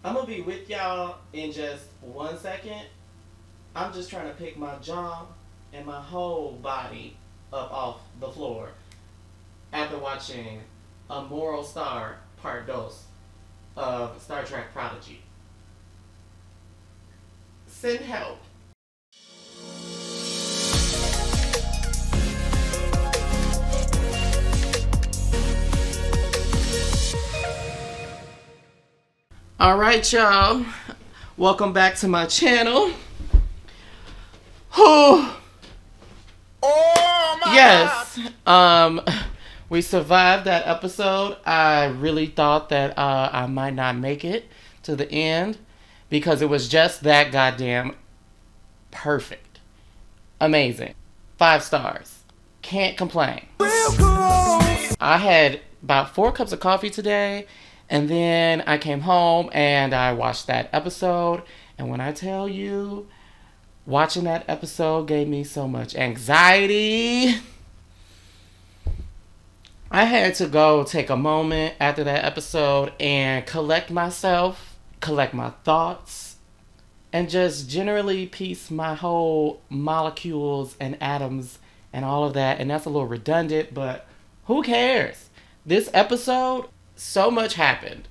I'm gonna be with y'all in just 1 second. I'm just trying to pick my jaw and my whole body up off the floor after watching a Moral Star Part Dos of Star Trek Prodigy. Send help. All right, y'all. Welcome back to my channel. Oh, yes. We survived that episode. I really thought that I might not make it to the end because it was just that goddamn perfect. Amazing. 5 stars. Can't complain. I had about 4 cups of coffee today, and then I came home and I watched that episode. And when I tell you, watching that episode gave me so much anxiety. I had to go take a moment after that episode and collect myself, collect my thoughts, and just generally piece my whole molecules and atoms and all of that. And that's a little redundant, but who cares? This episode, so much happened.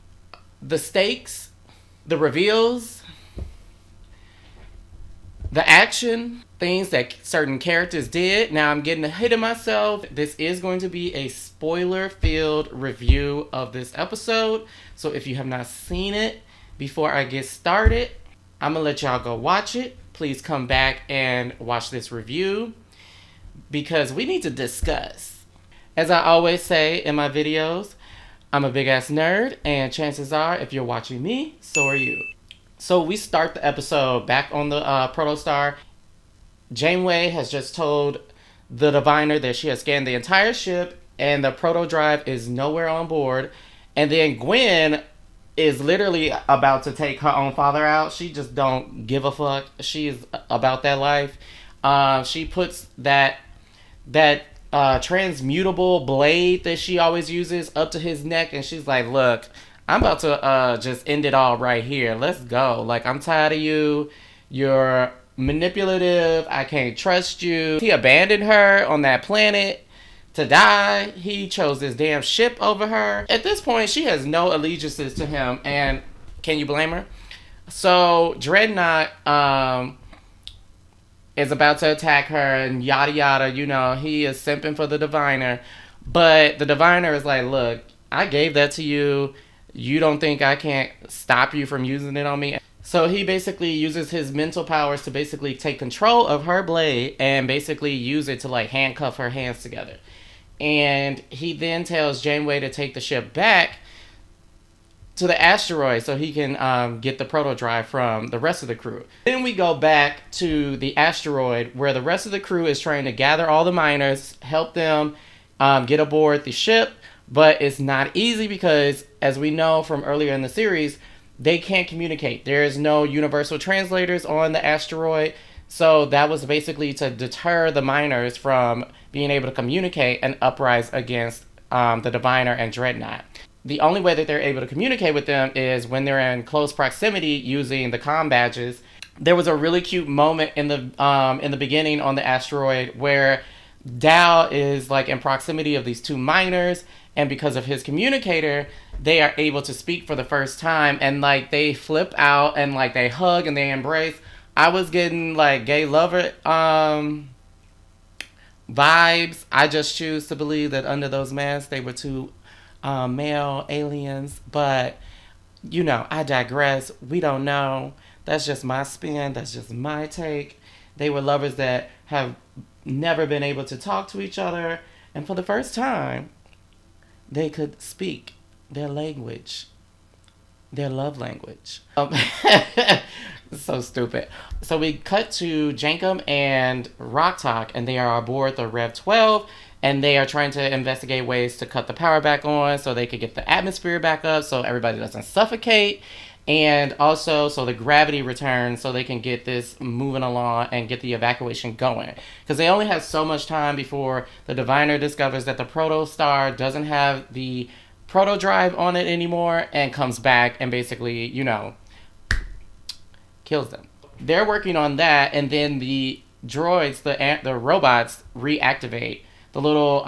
The stakes, the reveals, the action, things that certain characters did. Now I'm getting ahead of myself. This is going to be a spoiler-filled review of this episode. So if you have not seen it, before I get started, I'm going to let y'all go watch it. Please come back and watch this review because we need to discuss. As I always say in my videos, I'm a big ass nerd, and chances are if you're watching me, so are you. So we start the episode back on the Protostar. Janeway has just told the diviner that she has scanned the entire ship and the proto drive is nowhere on board. And then Gwen is literally about to take her own father out. She just don't give a fuck. She is about that life. She puts that transmutable blade that she always uses up to his neck, and she's like, "Look, I'm about to just end it all right here. Let's go. Like, I'm tired of you. You're manipulative. I can't trust you." He abandoned her on that planet to die. He chose this damn ship over her. At this point, she has no allegiances to him, and can you blame her? So Dreadnought is about to attack her and yada yada. You know, he is simping for the diviner, but the diviner is like, "Look, I gave that to you. You don't think I can't stop you from using it on me?" So he basically uses his mental powers to basically take control of her blade and basically use it to like handcuff her hands together. And he then tells Janeway to take the ship back to the asteroid so he can get the proto drive from the rest of the crew. Then we go back to the asteroid where the rest of the crew is trying to gather all the miners, help them get aboard the ship. But it's not easy because, as we know from earlier in the series, they can't communicate. There is no universal translators on the asteroid. So that was basically to deter the miners from being able to communicate and uprise against the Diviner and Dreadnought. The only way that they're able to communicate with them is when they're in close proximity using the comm badges. There was a really cute moment in the beginning on the asteroid where Dow is like in proximity of these two miners, and because of his communicator, they are able to speak for the first time, and like they flip out and like they hug and they embrace. I was getting like gay lover vibes. I just choose to believe that under those masks they were two male aliens, but you know, I digress. We don't know. That's just my spin. That's just my take. They were lovers that have never been able to talk to each other, and for the first time, they could speak their language, their love language. So stupid. So we cut to Jankum and Rocktalk, and they are aboard the Rev 12, and they are trying to investigate ways to cut the power back on so they could get the atmosphere back up so everybody doesn't suffocate. And also so the gravity returns so they can get this moving along and get the evacuation going. Because they only have so much time before the Diviner discovers that the Protostar doesn't have the proto drive on it anymore and comes back and basically, kills them. They're working on that, and then the droids, the robots, reactivate. The little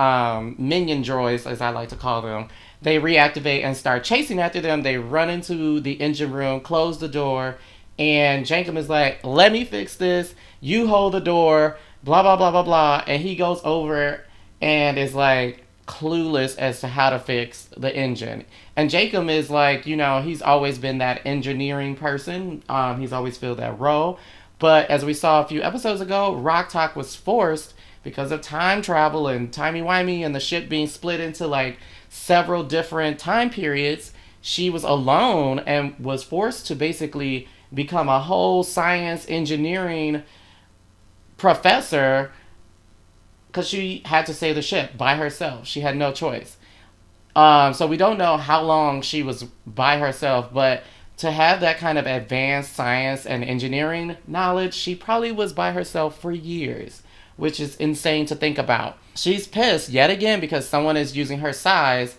minion droids, as I like to call them, they reactivate and start chasing after them. They run into the engine room, close the door, and Jankum is like, "Let me fix this. You hold the door." Blah blah blah blah blah, and he goes over and is like clueless as to how to fix the engine. And Jacob is like, he's always been that engineering person. He's always filled that role. But as we saw a few episodes ago, Rock Talk was forced because of time travel and timey-wimey and the ship being split into like several different time periods. She was alone and was forced to basically become a whole science engineering professor because she had to save the ship by herself. She had no choice. So we don't know how long she was by herself, but to have that kind of advanced science and engineering knowledge, she probably was by herself for years, which is insane to think about. She's pissed yet again because someone is using her size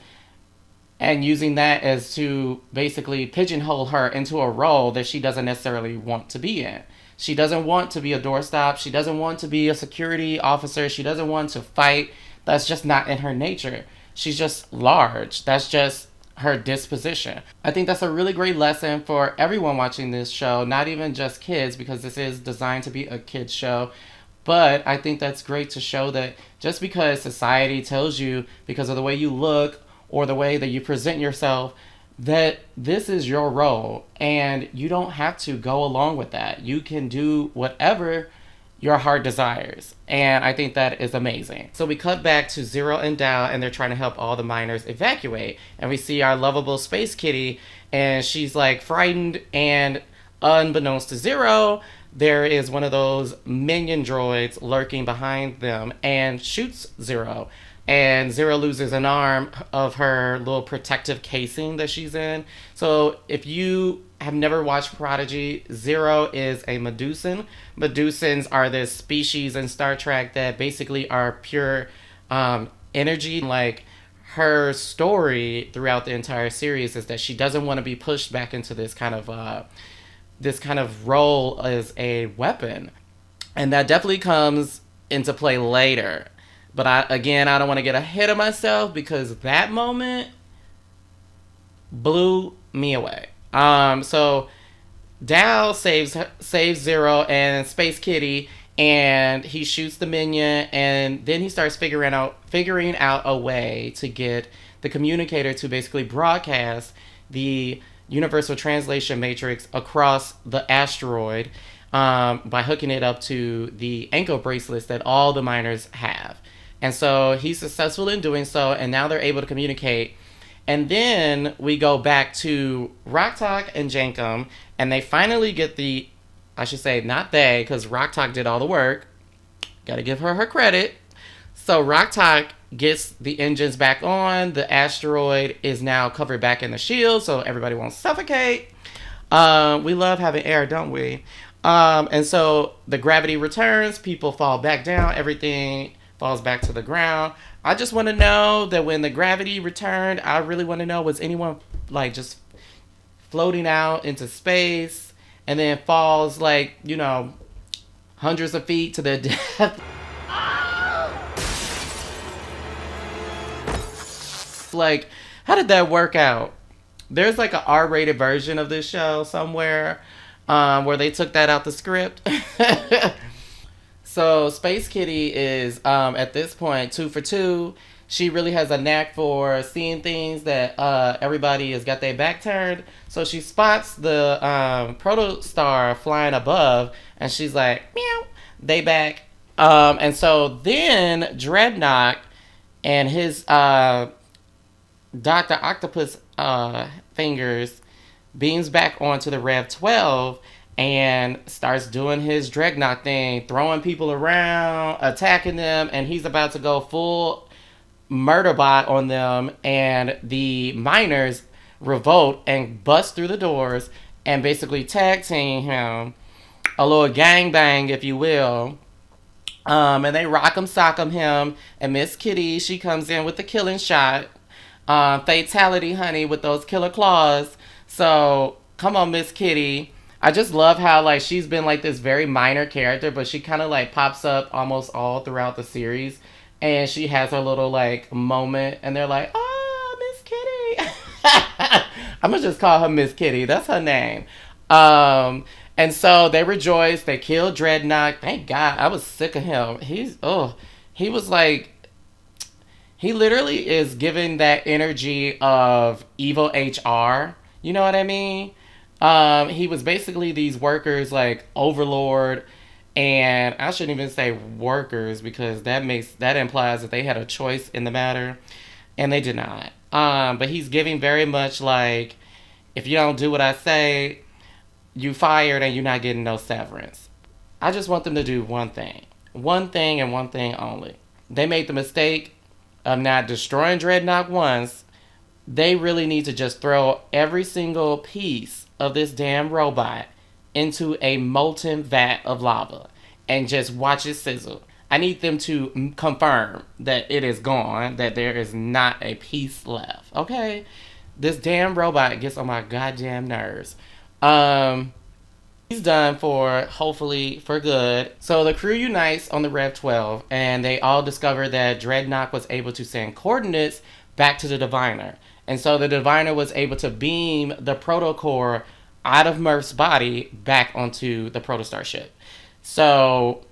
and using that as to basically pigeonhole her into a role that she doesn't necessarily want to be in. She doesn't want to be a doorstop. She doesn't want to be a security officer. She doesn't want to fight. That's just not in her nature. She's just large. That's just her disposition. I think that's a really great lesson for everyone watching this show, not even just kids, because this is designed to be a kids show. But I think that's great to show that just because society tells you, because of the way you look or the way that you present yourself, that this is your role and you don't have to go along with that. You can do whatever your heart desires. And I think that is amazing. So we cut back to Zero and Dao, and they're trying to help all the miners evacuate. And we see our lovable Space Kitty, and she's like frightened, and unbeknownst to Zero, there is one of those minion droids lurking behind them and shoots Zero. And Zero loses an arm of her little protective casing that she's in. So if you have never watched Prodigy, Zero is a Medusan. Medusans are this species in Star Trek that basically are pure energy. Like, her story throughout the entire series is that she doesn't want to be pushed back into this kind of role as a weapon. And that definitely comes into play later. But I don't want to get ahead of myself because that moment blew me away. So Dal saves Zero and Space Kitty, and he shoots the minion, and then he starts figuring out a way to get the communicator to basically broadcast the universal translation matrix across the asteroid by hooking it up to the ankle bracelets that all the miners have. And so he's successful in doing so, and now they're able to communicate. And then we go back to Rock Talk and Jankum, and they finally get I should say not they, because Rock Talk did all the work. Gotta give her credit. So Rock Talk gets the engines back on. The asteroid is now covered back in the shield, so everybody won't suffocate. We love having air, don't we? And so the gravity returns, people fall back down, everything falls back to the ground. I just want to know that when the gravity returned, I really want to know, was anyone like just floating out into space and then falls like, hundreds of feet to their death? Like, how did that work out? There's like an R-rated version of this show somewhere where they took that out the script. So Space Kitty is, at this point, 2 for 2. She really has a knack for seeing things that everybody has got their back turned. So she spots the protostar flying above, and she's like, meow, they back. And so then Dreadnought and his Dr. Octopus fingers beams back onto the Rev 12 and starts doing his Dreadnought thing, throwing people around, attacking them, and he's about to go full murderbot on them, and the miners revolt and bust through the doors and basically tag team him, a little gangbang, if you will. And they rock'em sock'em him, and Miss Kitty, she comes in with the killing shot. Fatality, honey, with those killer claws. So come on, Miss Kitty. I just love how like she's been like this very minor character, but she kind of like pops up almost all throughout the series, and she has her little like moment, and they're like, "Oh, Miss Kitty." I'm gonna just call her Miss Kitty. That's her name. And so they rejoice. They kill Dreadnought. Thank God. I was sick of him. He was like he literally is giving that energy of evil HR. You know what I mean? He was basically these workers like overlord, and I shouldn't even say workers because that implies that they had a choice in the matter, and they did not. But he's giving very much like, if you don't do what I say, you fired and you're not getting no severance. I just want them to do one thing, and one thing only. They made the mistake of not destroying Dreadnought once. They really need to just throw every single piece of this damn robot into a molten vat of lava and just watch it sizzle. I need them to confirm that it is gone, that there is not a piece left. Okay? This damn robot gets on my goddamn nerves. Um, he's done for hopefully for good. So the crew unites on the Rev 12 and they all discover that Dreadnought was able to send coordinates back to the Diviner. And so the Diviner was able to beam the Protocore out of Murph's body back onto the Protostar ship. So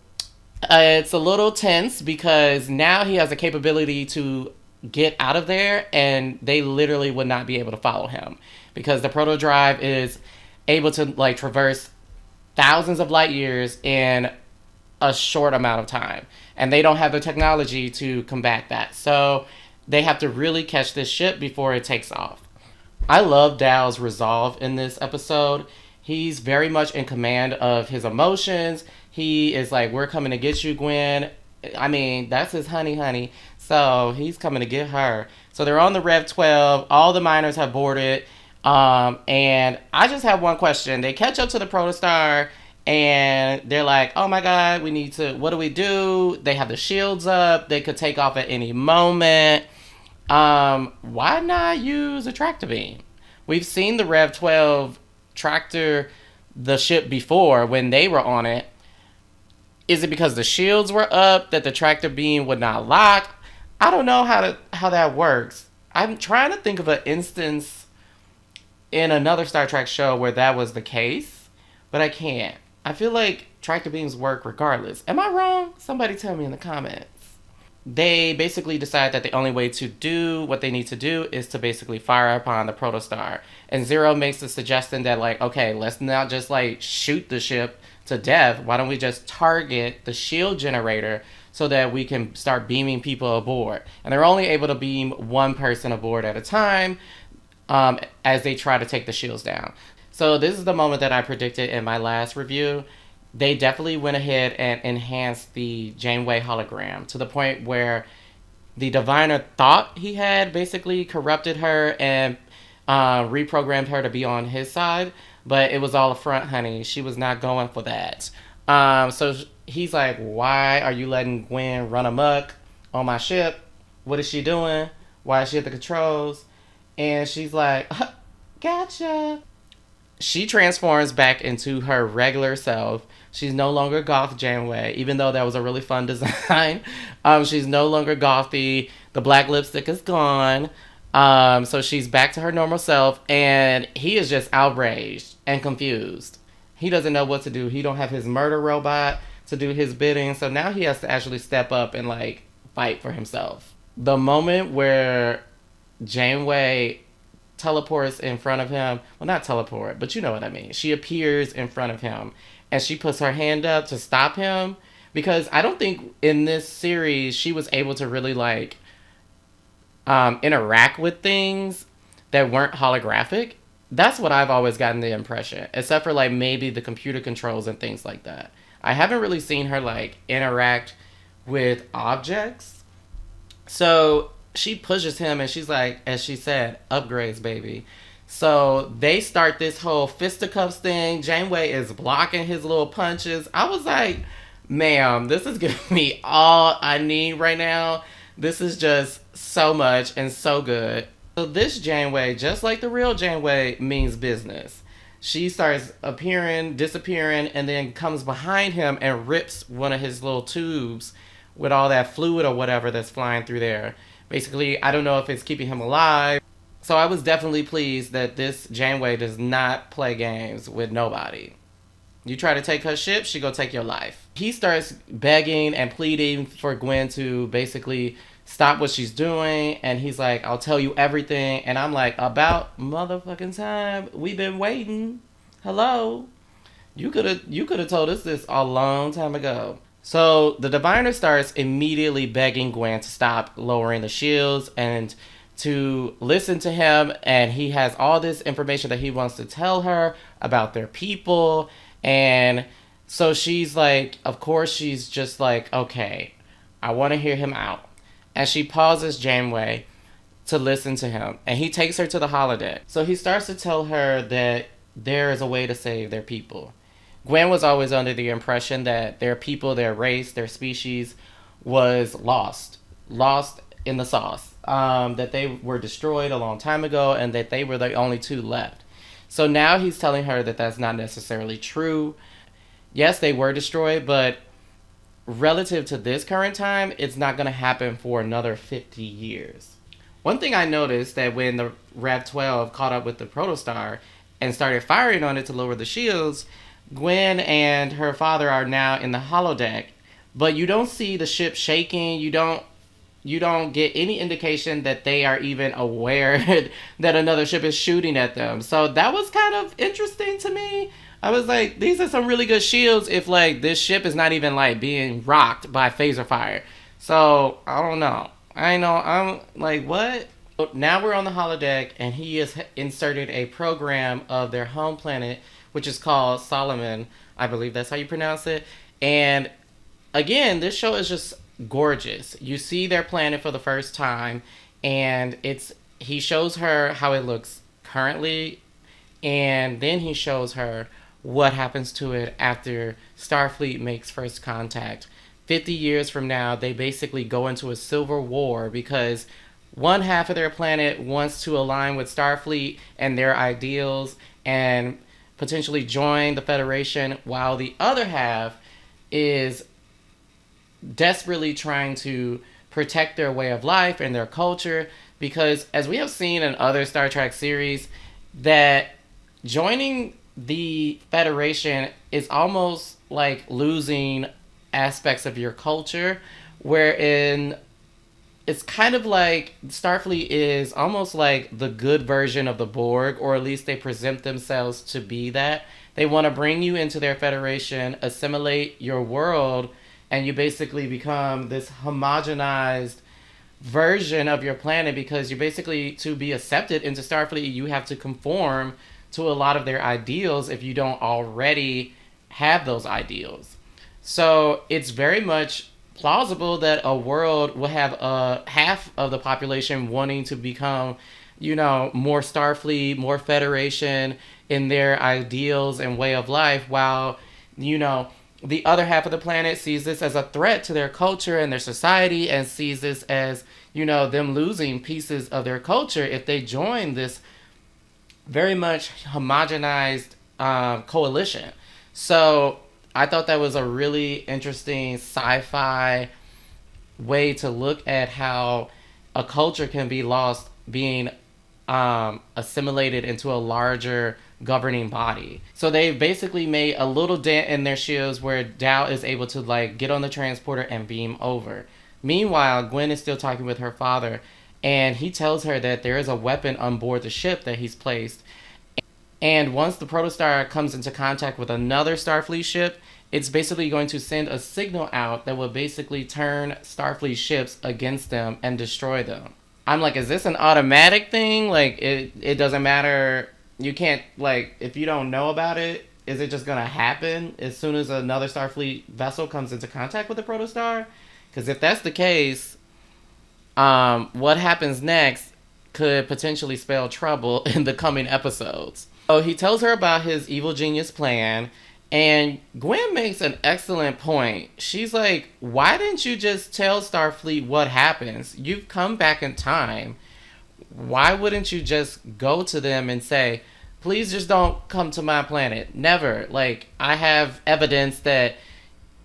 it's a little tense because now he has the capability to get out of there and they literally would not be able to follow him because the proto drive is able to like traverse thousands of light years in a short amount of time, and they don't have the technology to combat that. So they have to really catch this ship before it takes off. I love Dow's resolve in this episode. He's very much in command of his emotions. He is like, "We're coming to get you, Gwen." I mean, that's his honey, honey. So he's coming to get her. So they're on the Rev 12. All the miners have boarded. And I just have one question. They catch up to the Protostar and they're like, "Oh my God, we need to, what do we do?" They have the shields up. They could take off at any moment. Why not use a tractor beam? We've seen the Rev 12 tractor the ship before when they were on it. Is it because the shields were up that the tractor beam would not lock? I don't know how that works. I'm trying to think of an instance in another Star Trek show where that was the case, but I can't. I feel like tractor beams work regardless. Am I wrong? Somebody tell me in the comments. They basically decide that the only way to do what they need to do is to basically fire upon the protostar. And Zero makes the suggestion that like, okay, let's not just like shoot the ship to death. Why don't we just target the shield generator so that we can start beaming people aboard? And they're only able to beam one person aboard at a time as they try to take the shields down. So this is the moment that I predicted in my last review. They definitely went ahead and enhanced the Janeway hologram to the point where the Diviner thought he had basically corrupted her and reprogrammed her to be on his side, but it was all a front, honey. She was not going for that. So he's like, "Why are you letting Gwen run amok on my ship? What is she doing? Why is she at the controls?" And she's like, "Gotcha." She transforms back into her regular self. She's no longer goth Janeway, even though that was a really fun design. She's no longer gothy. The black lipstick is gone. So she's back to her normal self, and he is just outraged and confused. He doesn't know what to do. He don't have his murder robot to do his bidding, so now he has to actually step up and like fight for himself. The moment where Janeway teleports in front of him. Well, not teleport, but you know what I mean. She appears in front of him and she puts her hand up to stop him because I don't think in this series she was able to really like interact with things that weren't holographic. That's what I've always gotten the impression, except for like maybe the computer controls and things like that. I haven't really seen her like interact with objects. So she pushes him and she's like, as she said, "Upgrades, baby." So they start this whole fisticuffs thing. Janeway is blocking his little punches. I was like, "Ma'am, this is giving me all I need right now." This is just so much and so good. So this Janeway, just like the real Janeway, means business. She starts appearing, disappearing, and then comes behind him and rips one of his little tubes with all that fluid or whatever that's flying through there. Basically, I don't know if it's keeping him alive. So I was definitely pleased that this Janeway does not play games with nobody. You try to take her ship, she gonna take your life. He starts begging and pleading for Gwen to basically stop what she's doing, and he's like, I'll tell you everything. And I'm like, about motherfucking time. We've been waiting. Hello. You could have told us this a long time ago. So the diviner starts immediately begging Gwen to stop lowering the shields and to listen to him, and he has all this information that he wants to tell her about their people. And so she's like, of course she's just like, okay, I want to hear him out. And she pauses Janeway to listen to him, and he takes her to the holodeck. So he starts to tell her that there is a way to save their people. Gwen was always under the impression that their people, their race, their species was lost in the sauce. That they were destroyed a long time ago, and that they were the only two left. So now he's telling her that that's not necessarily true. Yes, they were destroyed, but relative to this current time, it's not going to happen for another 50 years. One thing I noticed that when the Rev 12 caught up with the Protostar and started firing on it to lower the shields, Gwen and her father are now in the holodeck, but you don't see the ship shaking. You don't get any indication that they are even aware that another ship is shooting at them. So that was kind of interesting to me. I was like, these are some really good shields if like this ship is not even like being rocked by phaser fire. So I don't know. I know, I'm like, what? Now we're on the holodeck, and he has inserted a program of their home planet, which is called Solomon. I believe that's how you pronounce it. And again, this show is just gorgeous. You see their planet for the first time, and he shows her how it looks currently, and then he shows her what happens to it after Starfleet makes first contact. 50 years from now, they basically go into a civil war because one half of their planet wants to align with Starfleet and their ideals and potentially join the Federation, while the other half is desperately trying to protect their way of life and their culture, because as we have seen in other Star Trek series, that joining the Federation is almost like losing aspects of your culture, wherein it's kind of like Starfleet is almost like the good version of the Borg, or at least they present themselves to be that. They want to bring you into their Federation, assimilate your world, and you basically become this homogenized version of your planet, because you basically, to be accepted into Starfleet, you have to conform to a lot of their ideals if you don't already have those ideals. So it's very much plausible that a world will have half of the population wanting to become, more Starfleet, more Federation in their ideals and way of life, while, the other half of the planet sees this as a threat to their culture and their society, and sees this as, them losing pieces of their culture if they join this very much homogenized coalition. So I thought that was a really interesting sci-fi way to look at how a culture can be lost being assimilated into a larger governing body. So they basically made a little dent in their shields where Dow is able to like get on the transporter and beam over. Meanwhile, Gwen is still talking with her father, and he tells her that there is a weapon on board the ship that he's placed. And once the Protostar comes into contact with another Starfleet ship, it's basically going to send a signal out that will basically turn Starfleet ships against them and destroy them. I'm like, is this an automatic thing? Like, it doesn't matter. You can't, like, if you don't know about it, is it just going to happen as soon as another Starfleet vessel comes into contact with the Protostar? Because if that's the case, what happens next could potentially spell trouble in the coming episodes. So he tells her about his evil genius plan, and Gwen makes an excellent point. She's like, why didn't you just tell Starfleet what happens? You've come back in time. why wouldn't you just go to them and say, please just don't come to my planet? Never. Like, I have evidence that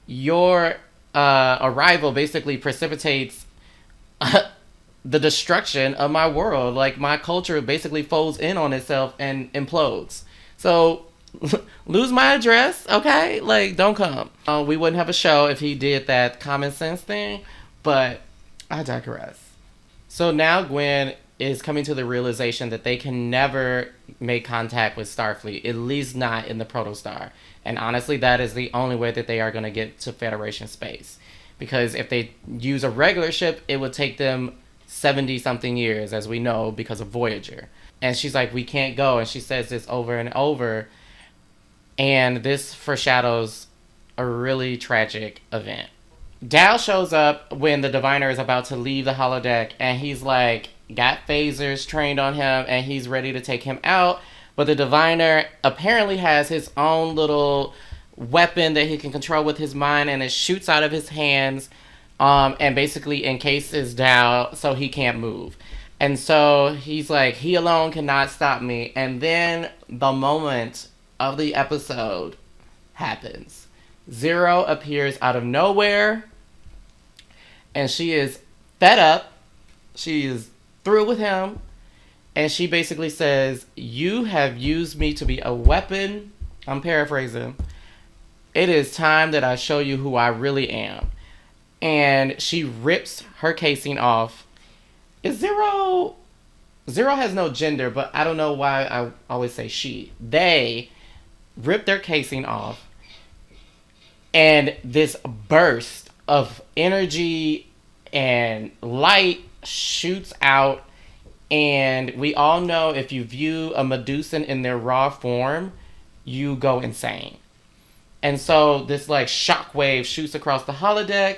your arrival basically precipitates the destruction of my world. Like, my culture basically folds in on itself and implodes. So, lose my address, okay? Like, don't come. We wouldn't have a show if he did that common sense thing, but I digress. So now Gwen is coming to the realization that they can never make contact with Starfleet, at least not in the Protostar. And honestly, that is the only way that they are going to get to Federation space. Because if they use a regular ship, it would take them 70 something years, as we know, because of Voyager. And she's like, we can't go. And she says this over and over. And this foreshadows a really tragic event. Dal shows up when the diviner is about to leave the holodeck, and he's like got phasers trained on him, and he's ready to take him out. But the diviner apparently has his own little weapon that he can control with his mind, and it shoots out of his hands, and basically encases Dal so he can't move. And so he's like, he alone cannot stop me. And then the moment of the episode happens. Zero appears out of nowhere, and she is fed up. She is through with him, and she basically says, you have used me to be a weapon. I'm paraphrasing. It is time that I show you who I really am. And she rips her casing off. Is Zero... Zero has no gender, but I don't know why I always say she. They rip their casing off, and this burst of energy and light shoots out. And we all know if you view a Medusan in their raw form, you go insane. And so this like shockwave shoots across the holodeck,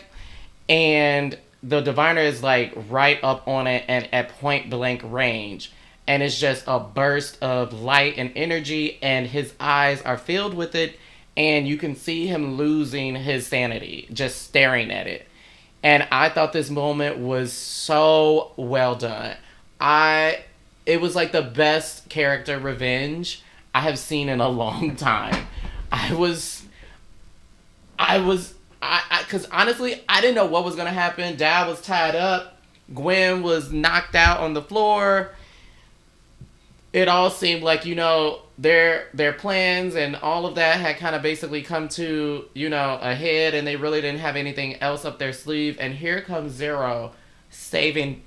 and the diviner is like right up on it and at point blank range. And it's just a burst of light and energy, and his eyes are filled with it, and you can see him losing his sanity just staring at it. And I thought this moment was so well done. It was like the best character revenge I have seen in a long time. Because honestly, I didn't know what was going to happen. Dad was tied up. Gwen was knocked out on the floor. It all seemed like, their plans and all of that had kind of basically come to, a head, and they really didn't have anything else up their sleeve. And here comes Zero saving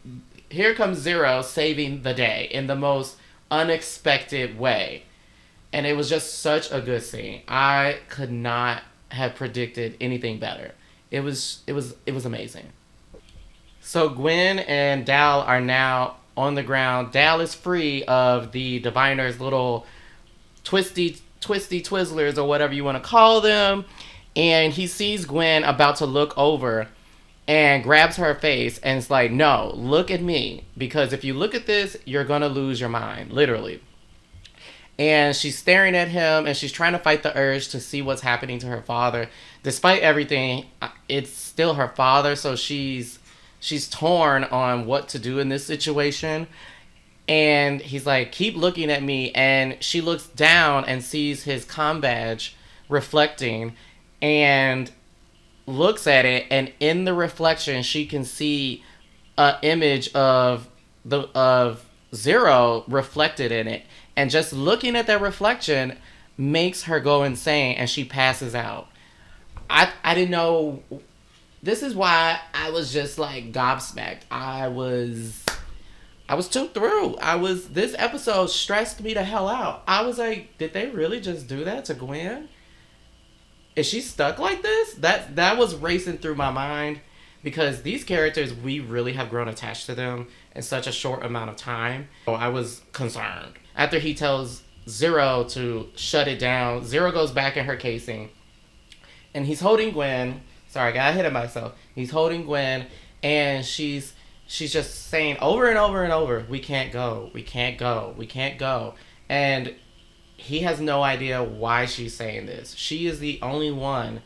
the day in the most unexpected way. And it was just such a good scene. I could not have predicted anything better. It was amazing. So Gwen and Dal are now on the ground. Dal is free of the diviner's little twisty Twizzlers, or whatever you want to call them, and he sees Gwen about to look over and grabs her face and it's like, no, look at me, because if you look at this, you're gonna lose your mind, literally. And she's staring at him, and she's trying to fight the urge to see what's happening to her father. Despite everything, it's still her father, so she's torn on what to do in this situation. And he's like, keep looking at me. And she looks down and sees his comm badge reflecting, and looks at it. And in the reflection, she can see an image of Zero reflected in it. And just looking at that reflection makes her go insane, and she passes out. I didn't know. This is why I was just like gobsmacked. I was too through. This episode stressed me the hell out. I was like, did they really just do that to Gwen? Is she stuck like this? That was racing through my mind, because these characters, we really have grown attached to them in such a short amount of time. So I was concerned. After he tells Zero to shut it down, Zero goes back in her casing, and he's holding Gwen. Sorry, I got ahead of myself. He's holding Gwen, and she's just saying over and over and over, we can't go, we can't go, we can't go. And he has no idea why she's saying this. She is the only one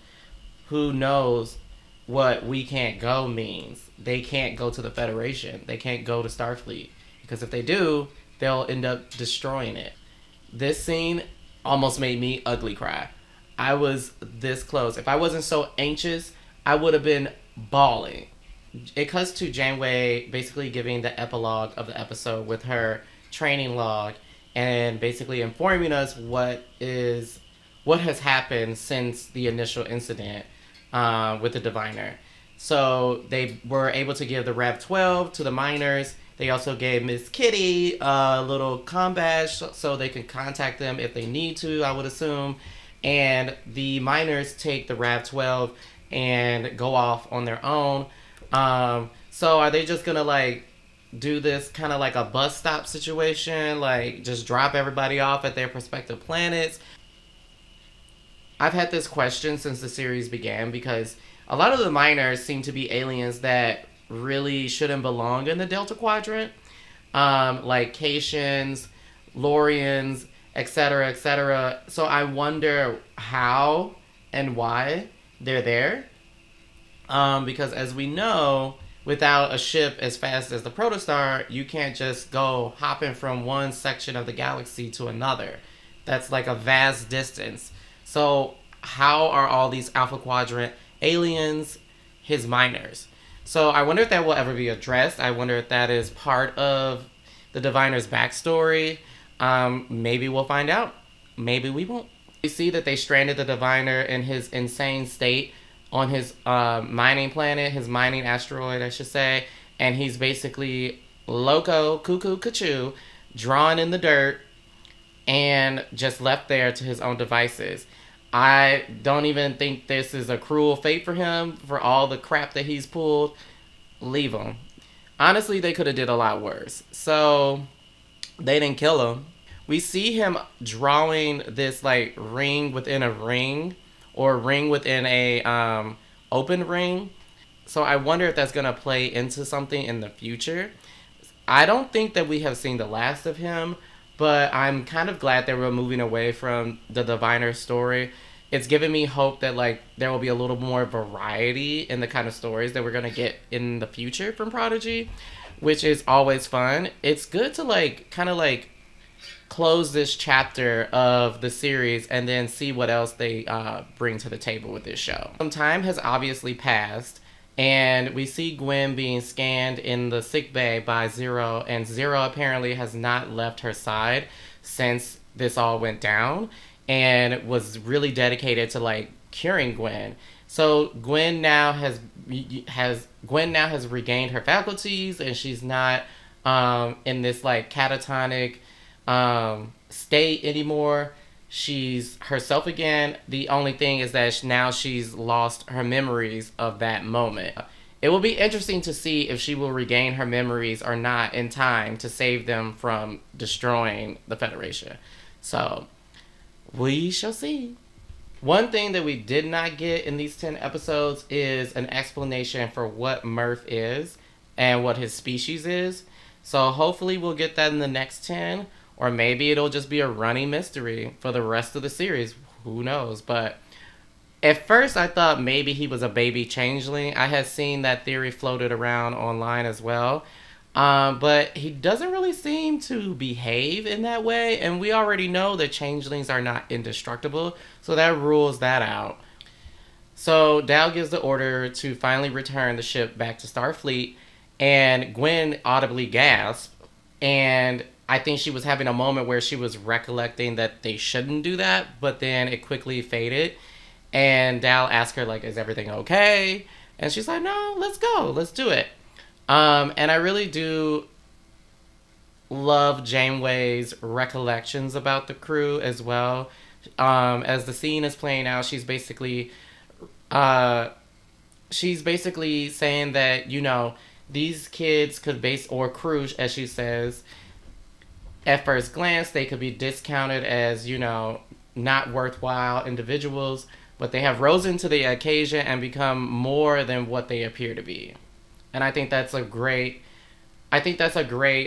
who knows what we can't go means. They can't go to the Federation. They can't go to Starfleet. because if they do, they'll end up destroying it. This scene almost made me ugly cry. I was this close. If I wasn't so anxious, I would have been bawling. It cuts to Janeway basically giving the epilogue of the episode with her training log and basically informing us what has happened since the initial incident with the diviner. So they were able to give the Rev 12 to the miners. They also gave Miss Kitty a little comm badge so they can contact them if they need to, I would assume. And the miners take the Rev 12 and go off on their own. So are they just gonna like do this kind of like a bus stop situation, like just drop everybody off at their prospective planets? I've had this question since the series began because a lot of the miners seem to be aliens that really shouldn't belong in the Delta Quadrant, like Caitians, Lorians, etc., etc. So I wonder how and why they're there. Because as we know, without a ship as fast as the Protostar, you can't just go hopping from one section of the galaxy to another. That's like a vast distance. So how are all these Alpha Quadrant aliens his miners? So I wonder if that will ever be addressed. I wonder if that is part of the Diviner's backstory. Maybe we'll find out. Maybe we won't. We see that they stranded the Diviner in his insane state on his mining planet, his mining asteroid, I should say. And he's basically loco, cuckoo, cuckoo, drawn in the dirt and just left there to his own devices. I don't even think this is a cruel fate for him for all the crap that he's pulled. Leave him. Honestly, they could have did a lot worse. So they didn't kill him. We see him drawing this like ring within a ring or ring within a open ring. So I wonder if that's going to play into something in the future. I don't think that we have seen the last of him, but I'm kind of glad that we're moving away from the Diviner story. It's given me hope that like there will be a little more variety in the kind of stories that we're going to get in the future from Prodigy, which is always fun. It's good to like kind of like close this chapter of the series and then see what else they bring to the table with this show. Some time has obviously passed, and we see Gwen being scanned in the sickbay by Zero, and Zero apparently has not left her side since this all went down, and was really dedicated to like curing Gwen. So Gwen now has regained her faculties, and she's not in this like catatonic state anymore. She's herself again. The only thing is that now she's lost her memories of that moment. It will be interesting to see if she will regain her memories or not in time to save them from destroying the Federation. So, we shall see. One thing that we did not get in these 10 episodes is an explanation for what Murph is and what his species is. So hopefully we'll get that in the next 10, or maybe it'll just be a running mystery for the rest of the series. Who knows? But at first I thought maybe he was a baby changeling. I had seen that theory floated around online as well. But he doesn't really seem to behave in that way, and we already know that changelings are not indestructible, so that rules that out. So Dal gives the order to finally return the ship back to Starfleet, and Gwen audibly gasped, and I think she was having a moment where she was recollecting that they shouldn't do that, but then it quickly faded, and Dal asked her, like, is everything okay? And she's like, no, let's go, let's do it. And I really do love Janeway's recollections about the crew as well. As the scene is playing out, she's basically saying that, you know, these kids could or crew, as she says, at first glance, they could be discounted as, you know, not worthwhile individuals, but they have risen to the occasion and become more than what they appear to be. And I think that's a great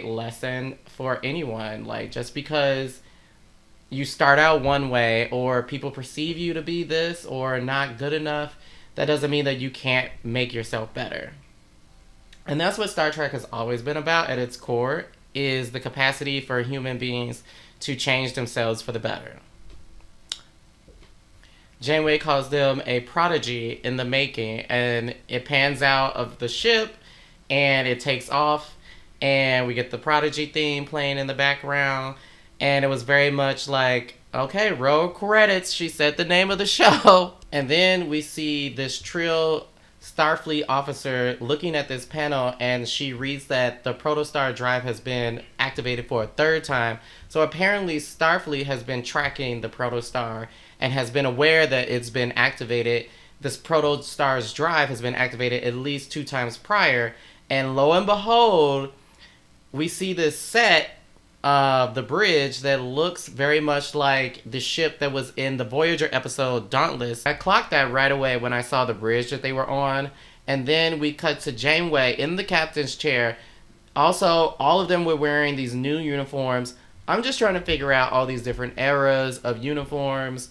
lesson for anyone. Like, just because you start out one way or people perceive you to be this or not good enough, that doesn't mean that you can't make yourself better. And that's what Star Trek has always been about at its core. is the capacity for human beings to change themselves for the better. Janeway calls them a prodigy in the making, and it pans out of the ship, and it takes off, and we get the prodigy theme playing in the background, and it was very much like, okay, roll credits. She said the name of the show, and then we see this trio Starfleet officer looking at this panel, and she reads that the protostar drive has been activated for a third time. So apparently Starfleet has been tracking the protostar and has been aware that it's been activated. This protostar's drive has been activated at least 2 times prior, and lo and behold, we see this set of the bridge that looks very much like the ship that was in the Voyager episode Dauntless. I clocked that right away when I saw the bridge that they were on. And then we cut to Janeway in the captain's chair. Also, all of them were wearing these new uniforms. I'm just trying to figure out all these different eras of uniforms.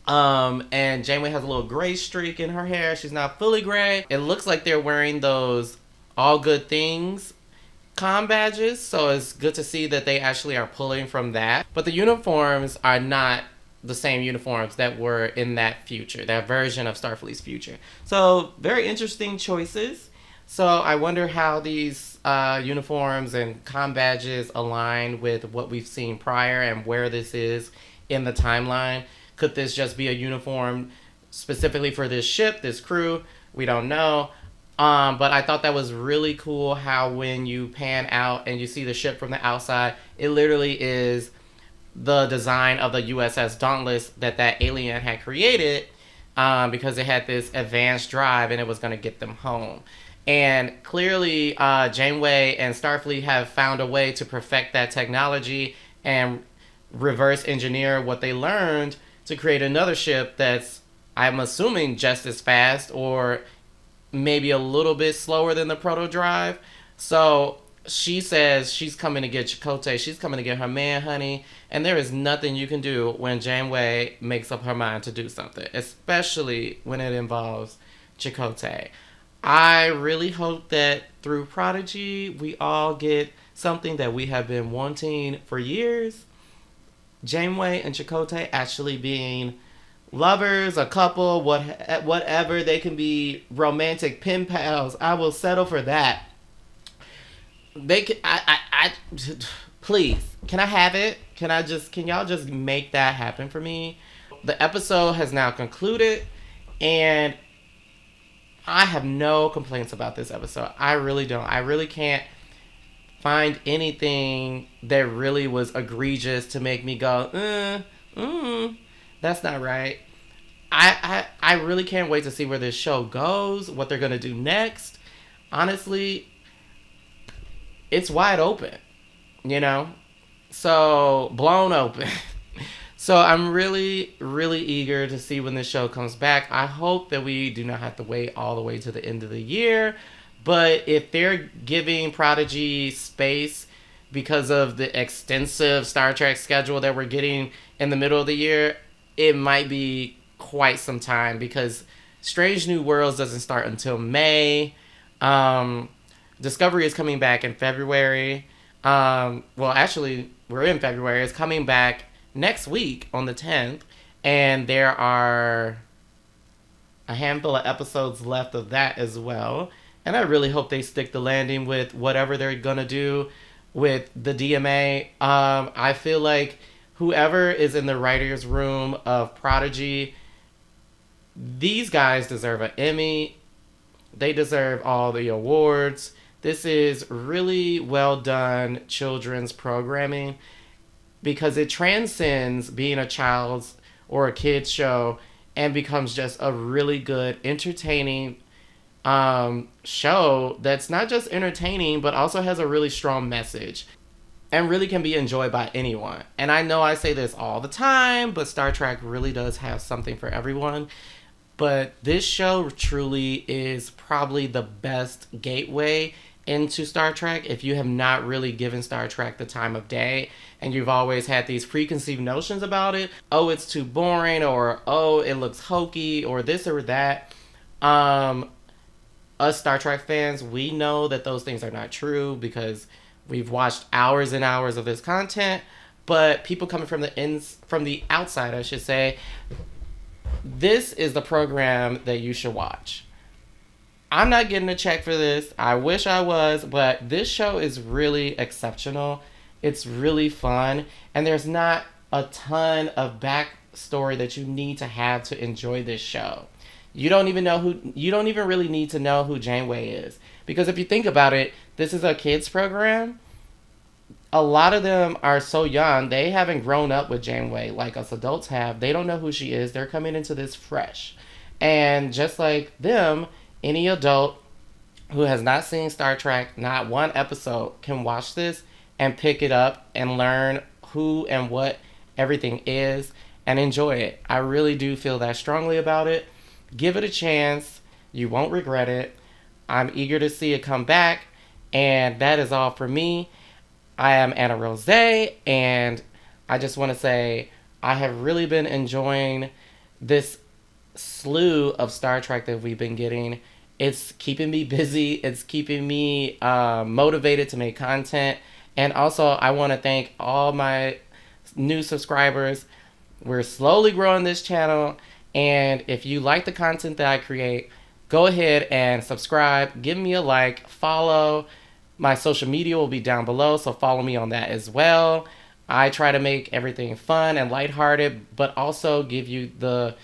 And Janeway has a little gray streak in her hair. She's not fully gray. It looks like they're wearing those all good things comm badges, so it's good to see that they actually are pulling from that. But the uniforms are not the same uniforms that were in that future, that version of Starfleet's future. So very interesting choices. So I wonder how these uniforms and comm badges align with what we've seen prior and where this is in the timeline. Could this just be a uniform specifically for this ship, this crew? We don't know. But I thought that was really cool how when you pan out and you see the ship from the outside, it literally is the design of the USS Dauntless that alien had created, because it had this advanced drive and it was going to get them home. And clearly, Janeway and Starfleet have found a way to perfect that technology and reverse engineer what they learned to create another ship that's, I'm assuming, just as fast or maybe a little bit slower than the proto drive. So she says she's coming to get Chakotay. She's coming to get her man, honey. And there is nothing you can do when Janeway makes up her mind to do something, especially when it involves Chakotay. I really hope that through Prodigy, we all get something that we have been wanting for years. Janeway and Chakotay actually being lovers, a couple, whatever. They can be romantic pen pals. I will settle for that. They can. Please, can I have it? Can y'all just make that happen for me? The episode has now concluded, and I have no complaints about this episode. I really don't. I really can't find anything that really was egregious to make me go, that's not right. I really can't wait to see where this show goes, what they're going to do next. Honestly, it's wide open, you know? So, blown open. So, I'm really, really eager to see when this show comes back. I hope that we do not have to wait all the way to the end of the year. But if they're giving Prodigy space because of the extensive Star Trek schedule that we're getting in the middle of the year, it might be quite some time because Strange New Worlds doesn't start until May. Discovery is coming back in February. Well, actually, we're in February. It's coming back next week on the 10th. And there are a handful of episodes left of that as well. And I really hope they stick the landing with whatever they're going to do with the DMA. I feel like whoever is in the writer's room of Prodigy, these guys deserve an Emmy. They deserve all the awards. This is really well done children's programming because it transcends being a child's or a kid's show and becomes just a really good, entertaining show that's not just entertaining but also has a really strong message and really can be enjoyed by anyone. And I know I say this all the time, but Star Trek really does have something for everyone. But this show truly is probably the best gateway into Star Trek if you have not really given Star Trek the time of day and you've always had these preconceived notions about it. Oh, it's too boring, or oh, it looks hokey, or this or that. Us Star Trek fans, we know that those things are not true because We've watched hours and hours of this content, but people coming from the outside, I should say, this is the program that you should watch. I'm not getting a check for this. I wish I was, but this show is really exceptional. It's really fun, and there's not a ton of backstory that you need to have to enjoy this show. You don't even really need to know who Janeway is. Because if you think about it, this is a kids program. A lot of them are so young, they haven't grown up with Janeway like us adults have. They don't know who she is. They're coming into this fresh. And just like them, any adult who has not seen Star Trek, not one episode, can watch this and pick it up and learn who and what everything is and enjoy it. I really do feel that strongly about it. Give it a chance. You won't regret it. I'm eager to see it come back. And that is all for me. I am Anna Rose, and I just want to say I have really been enjoying this slew of Star Trek that we've been getting. It's keeping me busy. It's keeping me motivated to make content. And also, I want to thank all my new subscribers. We're slowly growing this channel. And if you like the content that I create, go ahead and subscribe. Give me a like, follow. My social media will be down below, so follow me on that as well. I try to make everything fun and lighthearted, but also give you the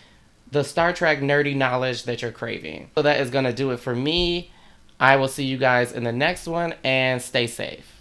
Star Trek nerdy knowledge that you're craving. So that is going to do it for me. I will see you guys in the next one, and stay safe.